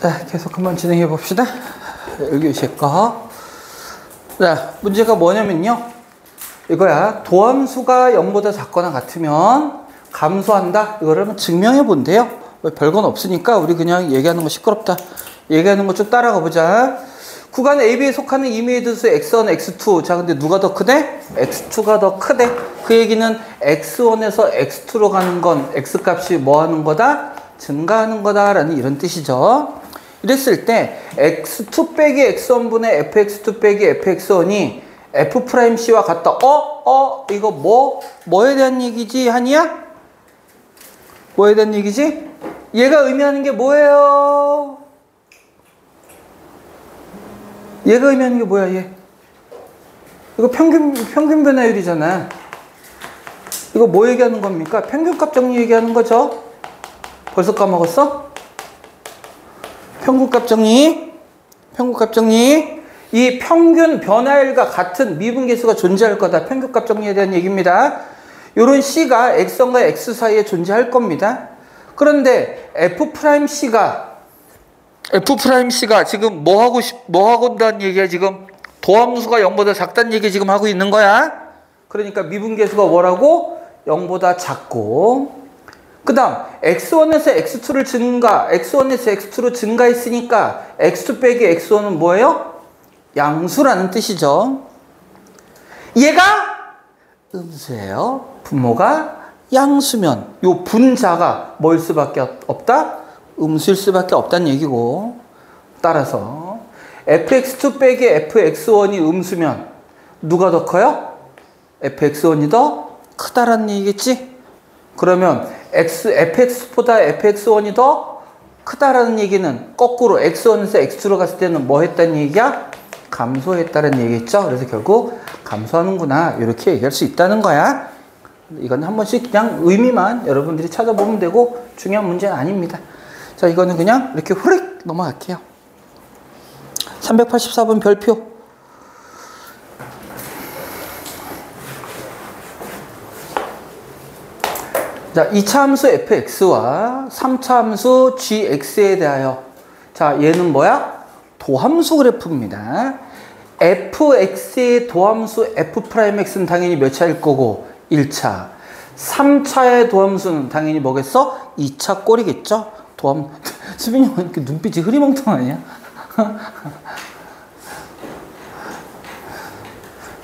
자, 계속 한번 진행해 봅시다. 1교시 거. 자, 문제가 뭐냐면요. 이거야. 도함수가 0보다 작거나 같으면 감소한다. 이거를 한번 증명해 본대요. 별건 없으니까 우리 그냥 얘기하는 거 시끄럽다. 얘기하는 거 쭉 따라가 보자. 구간 AB에 속하는 임의의 두수 x1, x2. 자, 근데 누가 더 크대? x2가 더 크대. 그 얘기는 x1에서 x2로 가는 건 x값이 뭐 하는 거다? 증가하는 거다. 라는 이런 뜻이죠. 이랬을 때 x2 빼기 x1분의 fx2 빼기 fx1이 f'C와 같다. 이거 뭐에 대한 얘기지? 한이야? 뭐에 대한 얘기지? 얘가 의미하는 게 뭐예요? 얘가 의미하는 게 뭐야, 얘? 이거 평균 변화율이잖아. 이거 뭐 얘기하는 겁니까? 평균값 정리 얘기하는 거죠? 벌써 까먹었어? 평균값 정리. 이 평균 변화율과 같은 미분계수가 존재할 거다. 평균값 정리에 대한 얘기입니다. 요런 C가 X1과 X 사이에 존재할 겁니다. 그런데 F'C가 지금 뭐 하고 온다는 얘기야, 지금? 도함수가 0보다 작다는 얘기 지금 하고 있는 거야. 그러니까 미분계수가 뭐라고? 0보다 작고. 그 다음, x1에서 x2를 x1에서 x2로 증가했으니까 x2 빼기 x1은 뭐예요? 양수라는 뜻이죠. 얘가 음수예요. 분모가 양수면 요 분자가 뭐일 수밖에 없다? 음수일 수밖에 없다는 얘기고, 따라서 fx2 빼기 fx1이 음수면 누가 더 커요? fx1이 더 크다라는 얘기겠지? 그러면 fx보다 fx1이 더 크다라는 얘기는 거꾸로 x1에서 x2로 갔을 때는 뭐 했다는 얘기야? 감소했다는 얘기겠죠? 그래서 결국 감소하는구나, 이렇게 얘기할 수 있다는 거야. 이건 한 번씩 그냥 의미만 여러분들이 찾아보면 되고 중요한 문제는 아닙니다. 자, 이거는 그냥 이렇게 후릭 넘어갈게요. 384번 별표. 자, 2차 함수 fx와 3차 함수 gx에 대하여, 자, 얘는 뭐야? 도함수 그래프입니다. fx의 도함수 f'x는 당연히 몇 차일 거고? 1차. 3차의 도함수는 당연히 뭐겠어? 2차 꼴이겠죠? 수빈이 형 이렇게 눈빛이 흐리멍텅하냐?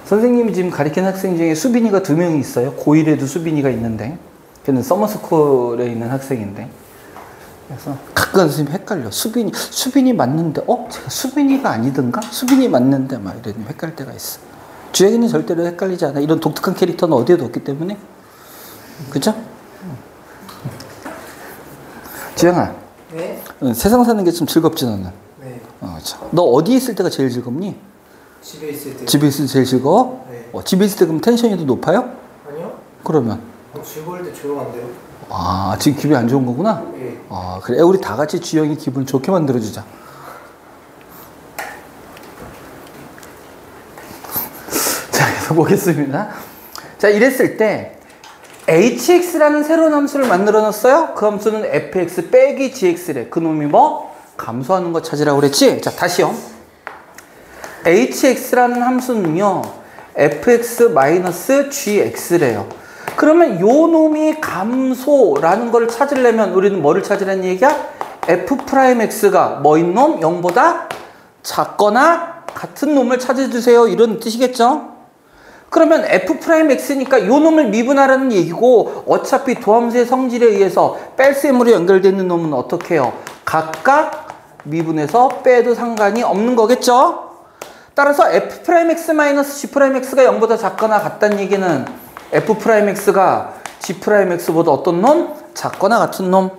선생님이 지금 가르치는 학생 중에 수빈이가 2명이 있어요. 고1에도 수빈이가 있는데. 걔는 서머스쿨에 있는 학생인데. 그래서 가끔 선생님 헷갈려. 수빈이 맞는데, 제가 수빈이가 아니던가? 수빈이 맞는데, 막 이런 헷갈릴 때가 있어. 주혁이는 절대로 헷갈리지 않아. 이런 독특한 캐릭터는 어디에도 없기 때문에. 그죠? 주영아. 네? 세상 사는 게 좀 즐겁지, 너는? 네. 너 어디에 있을 때가 제일 즐겁니? 집에 있을 때. 집에 있을 때 제일 즐거워? 네. 집에 있을 때 그럼 텐션이 더 높아요? 아니요. 그러면? 즐거울 때 조용한데요. 지금 기분이 안 좋은 거구나? 네. 그래. 우리 다 같이 주영이 기분 좋게 만들어주자. 자, 계속 보겠습니다. 자, 이랬을 때 hx라는 새로운 함수를 만들어 놨어요. 그 함수는 fx 빼기 gx래. 그 놈이 뭐? 감소하는 거 찾으라고 그랬지? 자, 다시요. hx라는 함수는요, fx gx래요. 그러면 요 놈이 감소라는 걸 찾으려면 우리는 뭐를 찾으라는 얘기야? f'x가 뭐인 놈? 0보다 작거나 같은 놈을 찾아주세요. 이런 뜻이겠죠? 그러면 f'x니까 요 놈을 미분하라는 얘기고, 어차피 도함수의 성질에 의해서 뺄셈으로 연결되는 놈은 어떻게 해요? 각각 미분해서 빼도 상관이 없는 거겠죠? 따라서 f'x-g'x가 0보다 작거나 같다는 얘기는 f'x가 g'x보다 어떤 놈? 작거나 같은 놈.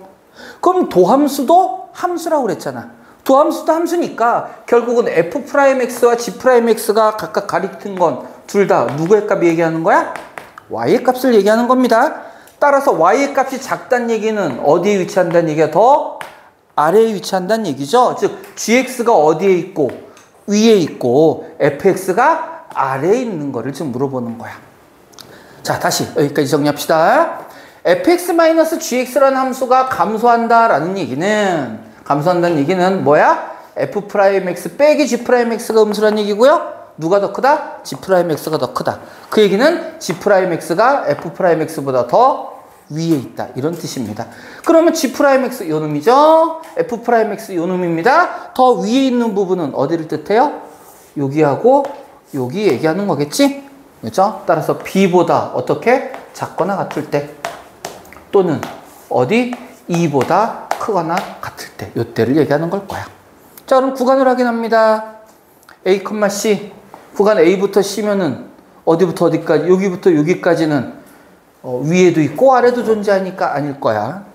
그럼 도함수도 함수라고 그랬잖아. 도함수도 함수니까 결국은 f'x와 g'x가 각각 가리킨 건 둘 다 누구의 값 얘기하는 거야? y의 값을 얘기하는 겁니다. 따라서 y의 값이 작다는 얘기는 어디에 위치한다는 얘기야? 더 아래에 위치한다는 얘기죠. 즉 gx가 어디에 있고 위에 있고 fx가 아래에 있는 거를 지금 물어보는 거야. 자, 다시 여기까지 정리합시다. fx-gx라는 함수가 감소한다라는 얘기는 감소한다는 얘기는 뭐야? F'X 빼기 G'X가 음수란 얘기고요. 누가 더 크다? G'X가 더 크다. 그 얘기는 G'X가 F'X보다 더 위에 있다. 이런 뜻입니다. 그러면 G'X 요 놈이죠. F'X 요 놈입니다. 더 위에 있는 부분은 어디를 뜻해요? 여기하고 여기 얘기하는 거겠지? 그렇죠? 따라서 B보다 어떻게? 작거나 같을 때 또는 어디? E보다 크거나 같을 때 요때를 얘기하는 걸 거야. 자, 그럼 구간을 확인합니다. A, C 구간 A부터 C면은 어디부터 어디까지? 여기부터 여기까지는 위에도 있고 아래도 존재하니까 아닐 거야.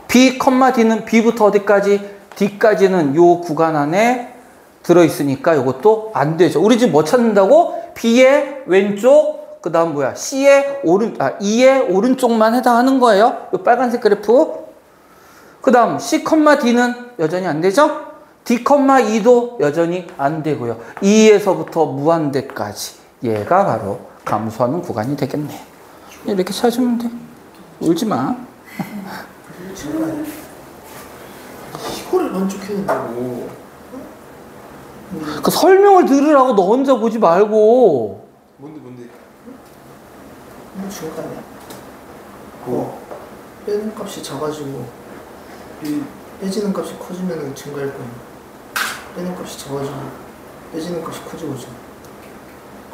B, D는 B부터 어디까지? D까지는 요 구간 안에 들어있으니까 이것도 안 되죠. 우리 지금 뭐 찾는다고? B의 왼쪽, 그 다음 뭐야? C의 E의 오른쪽만 해당하는 거예요. 요 빨간색 그래프. 그 다음 C, D는 여전히 안 되죠? D, E도 여전히 안 되고요. E에서부터 무한대까지 얘가 바로 감소하는 구간이 되겠네. 이렇게 찾으면 돼. 울지 마. 이거를 만족해야 된다고. 그 설명을 들으라고 너 혼자 보지 말고. 뭔데? 중간 아니야? 빼는 값이 작아지고 빼지는 값이 커지면 증가할 거야. 빼는 값이 작아지고 빼지는 값이 커지고 있잖아.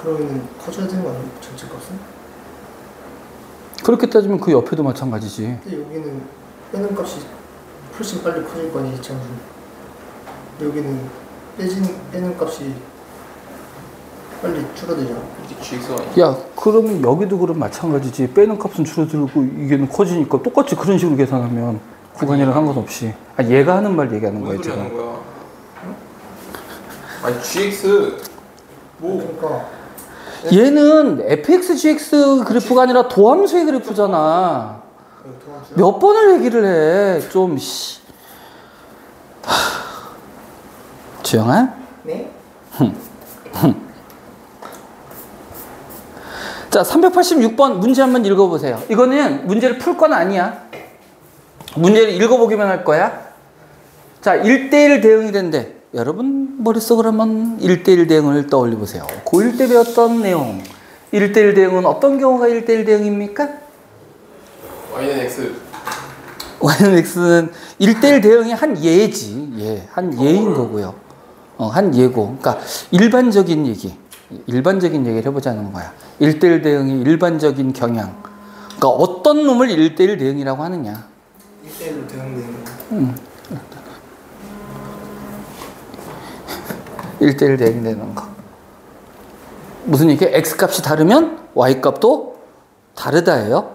그러면 커져야 되는 거 아니야? 전체 값은? 그렇게 따지면 그 옆에도 마찬가지지. 근데 여기는 빼는 값이 훨씬 빨리 커질 거 아니야, 이 장수. 여기는 빼는 값이 빨리 줄어들잖아. 야, 그러면 여기도 그럼 마찬가지지. 빼는 값은 줄어들고 이게는 커지니까 똑같이 그런 식으로 계산하면 구간이랑 상관없이. 아, 얘가 하는 말 얘기하는 거야, 지금. 하는 거야? 아니 GX 뭐? 그러니까 얘는 fx, gx 그래프가 아니라 도함수의 그래프잖아. 도함수야? 몇 번을 얘기를 해. 좀 씨. 주영아? 네? 자, 386번 문제 한번 읽어보세요. 이거는 문제를 풀 건 아니야. 문제를 읽어보기만 할 거야. 자, 1대1 대응이 된대. 여러분 머릿속으로 한번 1대1 대응을 떠올려 보세요. 고1 때 배웠던 내용. 1대1 대응은 어떤 경우가 1대1 대응입니까? Y는 X. Y는 X는 1대1 대응이 한 예지. 예, 한 예인 거고요. 한 예고. 그러니까 일반적인 얘기를 해보자는 거야. 1대1 대응의 일반적인 경향. 그러니까 어떤 놈을 1대1 대응이라고 하느냐. 1대1로 대응되는 거. 1대1 대응되는 거. 무슨 얘기? X값이 다르면 Y값도 다르다예요.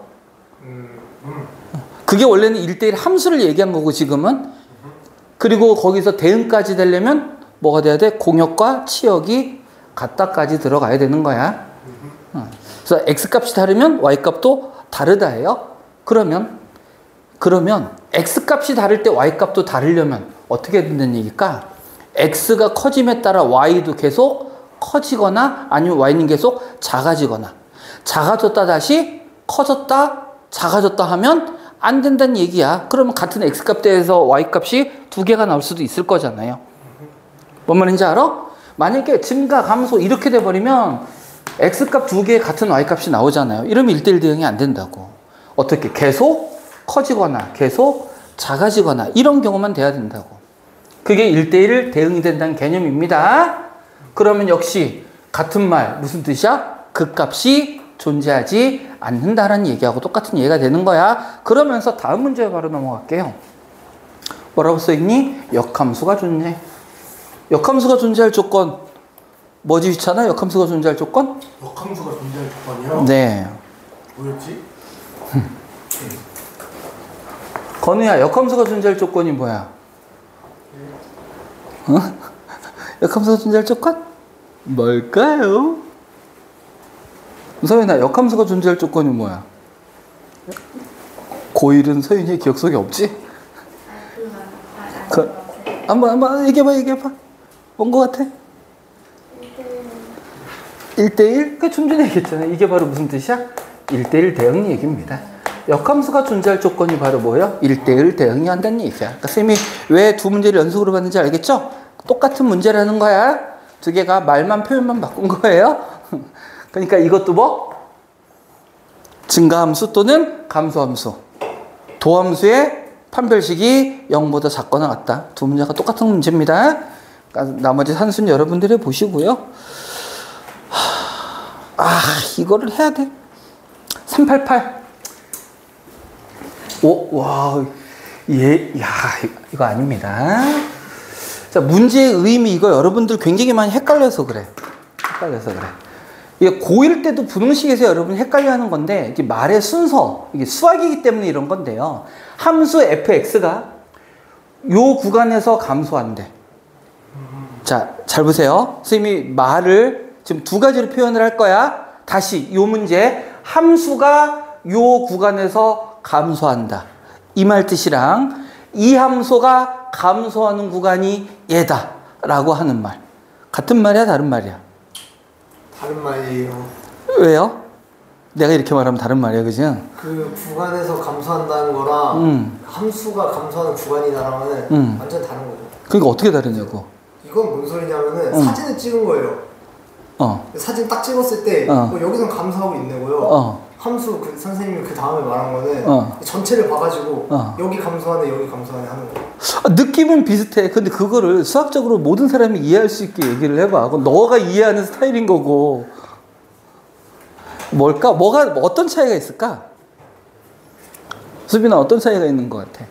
그게 원래는 1대1 함수를 얘기한 거고 지금은. 그리고 거기서 대응까지 되려면 뭐가 돼야 돼? 공역과 치역이 같다까지 들어가야 되는 거야. 그래서 X값이 다르면 Y값도 다르다예요. 그러면 X값이 다를 때 Y값도 다르려면 어떻게 된다는 얘기일까? X가 커짐에 따라 Y도 계속 커지거나 아니면 Y는 계속 작아지거나 작아졌다 다시 커졌다 작아졌다 하면 안 된다는 얘기야. 그러면 같은 X값 대에서 Y값이 두 개가 나올 수도 있을 거잖아요. 뭔 말인지 알아? 만약에 증가, 감소 이렇게 돼버리면 X값 두 개 같은 Y값이 나오잖아요. 이러면 1대1 대응이 안 된다고. 어떻게? 계속 커지거나 계속 작아지거나 이런 경우만 돼야 된다고. 그게 1대1 대응이 된다는 개념입니다. 그러면 역시 같은 말 무슨 뜻이야? 그 값이 존재하지 않는다라는 얘기하고 똑같은 얘기가 되는 거야. 그러면서 다음 문제 바로 넘어갈게요. 뭐라고 써있니? 역함수가 존재. 역함수가 존재할 조건 뭐지 귀찮아? 역함수가 존재할 조건? 역함수가 존재할 조건이요? 네. 뭐였지? 건우야, 역함수가 존재할 조건이 뭐야? 역함수가 존재할 조건? 뭘까요? 서윤아, 역함수가 존재할 조건이 뭐야? 고1은 서윤이의 기억 속에 없지? 한번 얘기해봐. 뭔 거 같아? 1대1? 그 좀 전에 얘기했잖아. 이게 바로 무슨 뜻이야? 1대1 대응 얘기입니다. 역함수가 존재할 조건이 바로 뭐예요? 1대1 대응이 한다는 얘기야. 그러니까 쌤이 왜 두 문제를 연속으로 봤는지 알겠죠? 똑같은 문제라는 거야. 두 개가 말만 표현만 바꾼 거예요. 그러니까 이것도 뭐? 증가함수 또는 감소함수. 도함수의 판별식이 0보다 작거나 같다. 두 문제가 똑같은 문제입니다. 그러니까 나머지 산수는 여러분들이 보시고요. 이거를 해야 돼. 388. 와, 이거 아닙니다. 자, 문제의 의미, 이거 여러분들 굉장히 많이 헷갈려서 그래. 이게 고1 때도 부등식에서 여러분 헷갈려 하는 건데, 이게 말의 순서, 이게 수학이기 때문에 이런 건데요. 함수 fx가 요 구간에서 감소한대. 자, 잘 보세요. 선생님이 말을 지금 두 가지로 표현을 할 거야. 다시 요 문제, 함수가 요 구간에서 감소한다. 이 말 뜻이랑 이 함수가 감소하는 구간이 얘다 라고 하는 말. 같은 말이야, 다른 말이야? 다른 말이에요. 왜요? 내가 이렇게 말하면 다른 말이야, 그지? 그 구간에서 감소한다는 거랑 함수가 감소하는 구간이다랑은 완전 다른 거죠. 그러니까 어떻게 다르냐고. 이건 뭔 소리냐면은 사진을 찍은 거예요. 사진 딱 찍었을 때 여기선 감소하고 있는 거예요. 함수 그 선생님이 그 다음에 말한 거는 전체를 봐가지고 여기 감소하네 여기 감소하네 하는 거예요. 느낌은 비슷해. 근데 그거를 수학적으로 모든 사람이 이해할 수 있게 얘기를 해봐. 그건 너가 이해하는 스타일인 거고. 뭘까? 어떤 차이가 있을까? 수빈아, 어떤 차이가 있는 것 같아?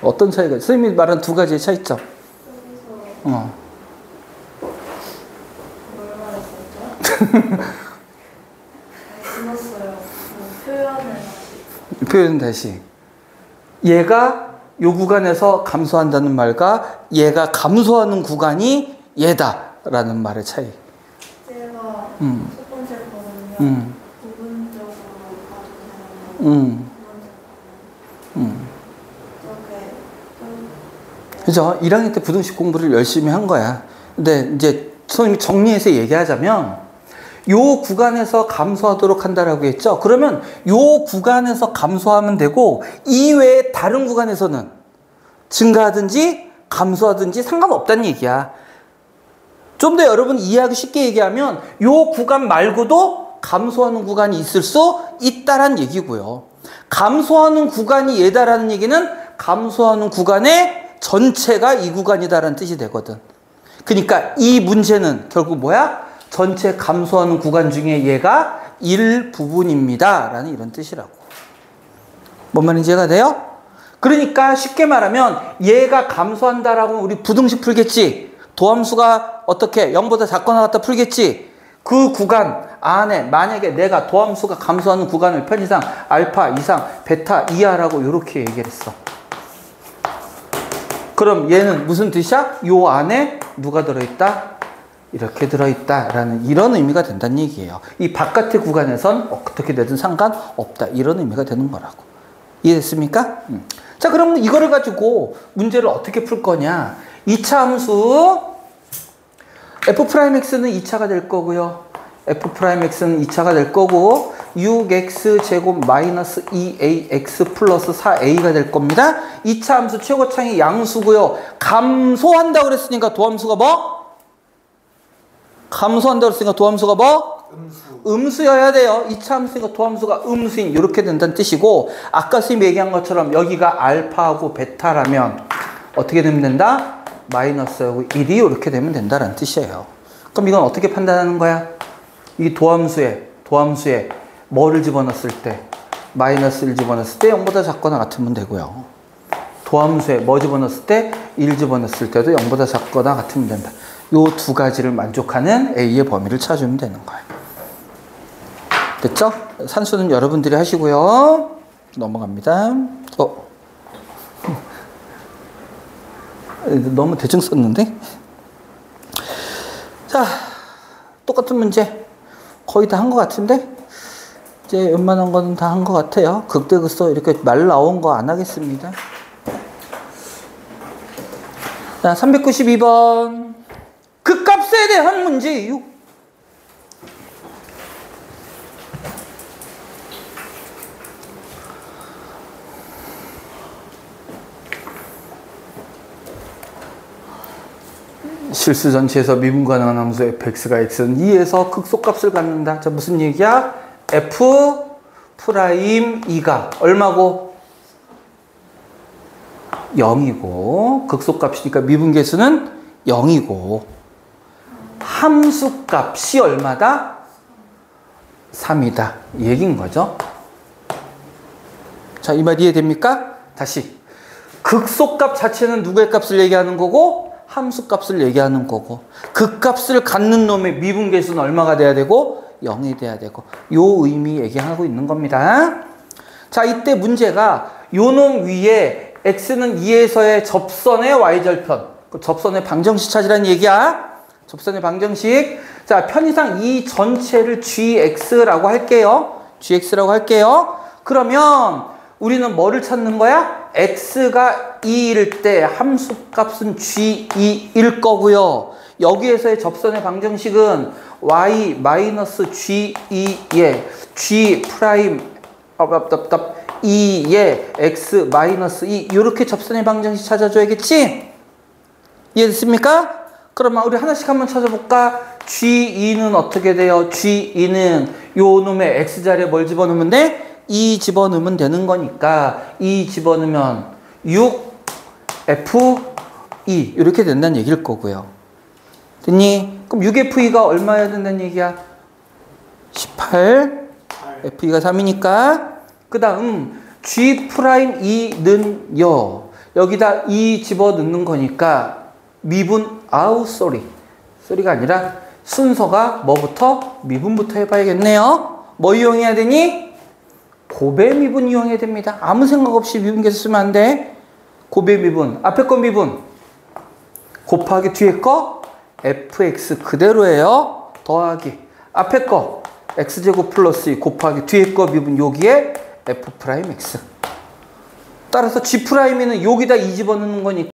어떤 차이가? 선생님이 말한 두 가지의 차이점. 뭘 말했었죠? 들었어요. 표현은 다시. 얘가 요 구간에서 감소한다는 말과 얘가 감소하는 구간이 얘다라는 말의 차이. 제가 첫 번째 거는요. 부분적으로 봐도 되는 거고 그죠? 1학년 때 부등식 공부를 열심히 한 거야. 근데 이제 선생님이 정리해서 얘기하자면 요 구간에서 감소하도록 한다라고 했죠. 그러면 요 구간에서 감소하면 되고 이외에 다른 구간에서는 증가하든지 감소하든지 상관없다는 얘기야. 좀 더 여러분 이해하기 쉽게 얘기하면 요 구간 말고도 감소하는 구간이 있을 수 있다란 얘기고요. 감소하는 구간이 얘다라는 얘기는 감소하는 구간의 전체가 이 구간이다라는 뜻이 되거든. 그러니까 이 문제는 결국 뭐야? 전체 감소하는 구간 중에 얘가 일부분입니다 라는 이런 뜻이라고. 뭔 말인지 이해가 돼요? 그러니까 쉽게 말하면 얘가 감소한다라고 우리 부등식 풀겠지. 도함수가 어떻게 0보다 작거나 같다 풀겠지. 그 구간 안에 만약에 내가 도함수가 감소하는 구간을 편의상 알파 이상 베타 이하라고 이렇게 얘기를 했어. 그럼 얘는 무슨 뜻이야? 요 안에 누가 들어있다? 이렇게 들어있다라는 이런 의미가 된다는 얘기예요. 이 바깥의 구간에선 어떻게 되든 상관없다. 이런 의미가 되는 거라고. 이해됐습니까? 자, 그럼 이거를 가지고 문제를 어떻게 풀 거냐? 2차 함수 f'x는 2차가 될 거고요. f'x는 2차가 될 거고 6x제곱 마이너스 2ax 플러스 4a가 될 겁니다. 2차 함수 최고차이 양수고요. 감소한다고 그랬으니까 도함수가 뭐? 감소한다고 그랬으니까 도함수가 뭐? 음수여야 돼요. 2차 함수니까 도함수가 음수인 이렇게 된다는 뜻이고 아까 선생님이 얘기한 것처럼 여기가 알파하고 베타라면 어떻게 되면 된다? 마이너스하고 1이 이렇게 되면 된다라는 뜻이에요. 그럼 이건 어떻게 판단하는 거야? 이 도함수에 뭐를 집어넣었을 때? 마이너스 1 집어넣었을 때 0보다 작거나 같으면 되고요. 도함수에 뭐 집어넣었을 때? 1 집어넣었을 때도 0보다 작거나 같으면 된다. 요 두 가지를 만족하는 A의 범위를 찾으면 되는 거예요. 됐죠? 산수는 여러분들이 하시고요. 넘어갑니다. 너무 대충 썼는데? 자, 똑같은 문제. 거의 다 한 것 같은데? 이제 웬만한 거는 다 한 것 같아요. 극대극소 이렇게 말 나온 거 안 하겠습니다. 자, 392번. 극값에 대한 문제 6. 실수 전체에서 미분 가능한 함수 fx가 x는 2에서 극소값을 갖는다. 자, 무슨 얘기야? f 프라임 2가 얼마고? 0이고 극소값이니까 미분계수는 0이고 함수값이 얼마다? 3이다. 이 얘기인 거죠. 자, 이 말 이해됩니까? 다시. 극소값 자체는 누구의 값을 얘기하는 거고 함수값을 얘기하는 거고 그 값을 갖는 놈의 미분계수는 얼마가 돼야 되고 0이 돼야 되고 요 의미 얘기하고 있는 겁니다. 자, 이때 문제가 요 놈 위에 x는 2에서의 접선의 y절편 그 접선의 방정식 찾으라는 얘기야. 접선의 방정식. 자, 편의상 이 전체를 gx라고 할게요. gx라고 할게요. 그러면 우리는 뭐를 찾는 거야? x가 2일 때 함수값은 g2일 거고요. 여기에서의 접선의 방정식은 y-g2에 g 프라임 2에 x-2 이렇게 접선의 방정식 찾아줘야겠지? 이해됐습니까? 그러면 우리 하나씩 한번 찾아볼까? g2는 어떻게 돼요? g2는 요 놈의 x자리에 뭘 집어넣으면 돼? 2 집어넣으면 되는 거니까 2 집어넣으면 6 f2 이렇게 된다는 얘기일 거고요. 됐니? 그럼 6F2가 얼마여야 된다는 얘기야? 18 F2가 3이니까 그 다음 G'2는요 여기다 2 집어넣는 거니까 미분 쏘리가 아니라 순서가 뭐부터? 미분부터 해봐야겠네요. 뭐 이용해야 되니? 곱의 미분 이용해야 됩니다. 아무 생각 없이 미분계수 쓰면 안 돼. 곱의 미분, 앞에 거 미분 곱하기 뒤에 거 fx 그대로예요. 더하기 앞에 거 x제곱 플러스 2 곱하기 뒤에 거 미분 여기에 f 프라임 x. 따라서 g 프라임에는 여기다 2 집어넣는 거니까